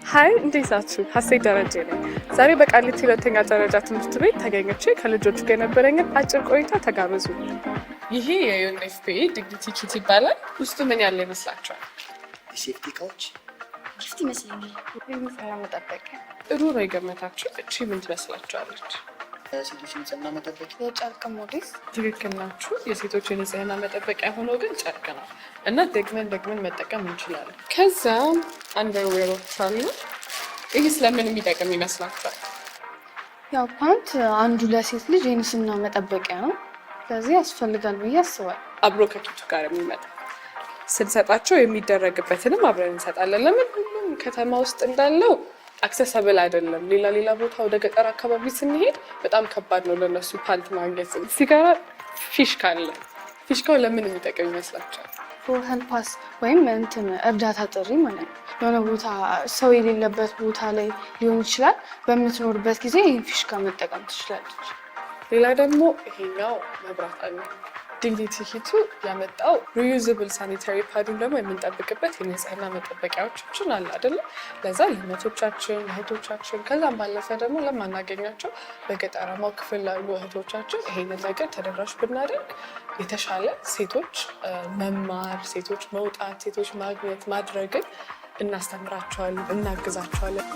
ሀይ እንዴት ናችሁ? ሀሴት ደረጀ ነኝ። ዛሬ በቃሊቲ ሁለተኛ ደረጃ ትምህርት ቤት ተገኝቼ ከልጆቹ ጋር የነበረኝን አጭር ቆይታ ተጋበዙ። ይሄ የዩኤንኤፍፒኤ ዲግኒቲ ኪት ይባላል። ውስጡ ምን ያለ ይመስላችኋል? የሴፍቲ እቃዎች ጊፍት ይመስለኛል። ንጽህና መጠበቂያ። ጥሩ ነው የገመታችሁ። እቺ ምን ትመስላችኋለች? ሴቶች ንጽህና መጠበቂያ የጨርቅ ሞዴስ። ትክክል ናችሁ። የሴቶች የንጽህና መጠበቂያ ሆኖ ግን ጨርቅ ነው እና ደግመን መጠቀም እንችላለን። ከዛም አንደርዌሮች አሉ። ይህ ስለምን የሚጠቅም ይመስላችኋል? ያው ፓንት አንዱ ለሴት ልጅ የንጽህና መጠበቂያ ነው። ስለዚህ ያስፈልጋል ብዬ አስባለሁ። አብሮ ከኪቱ ጋር የሚመጣ ስንሰጣቸው የሚደረግበትንም አብረን እንሰጣለን። ለምን ሁሉም ከተማ ውስጥ እንዳለው አክሰሰብል አይደለም። ሌላ ቦታ ወደ ገጠር አካባቢ ስንሄድ በጣም ከባድ ነው ለነሱ ፓንት ማግኘት። ሲጋራ ፊሽካ አለ። ፊሽካው ለምን የሚጠቅም ይመስላችኋል? ሄልፓስ ወይም እርዳታ ጥሪ ማለት ነው። የሆነ ቦታ ሰው የሌለበት ቦታ ላይ ሊሆን ይችላል። በምትኖርበት ጊዜ ይህን ፊሽካ መጠቀም ትችላለች። ሌላ ደግሞ ይሄኛው መብራት አለ። ዲግኒቲ ኪቱ ያመጣው ሪዩዝብል ሳኒታሪ ፓዱን ደግሞ የምንጠብቅበት የንጽህና መጠበቂያዎችን አለ አይደለ? ለዛ ለእናቶቻችን ለእህቶቻችን፣ ከዛም ባለፈ ደግሞ ለማናገኛቸው በገጠራማው ክፍል ላሉ እህቶቻችን ይሄንን ነገር ተደራሽ ብናደርግ የተሻለ ሴቶች መማር፣ ሴቶች መውጣት፣ ሴቶች ማግኘት ማድረግን እናስተምራቸዋለን፣ እናግዛቸዋለን።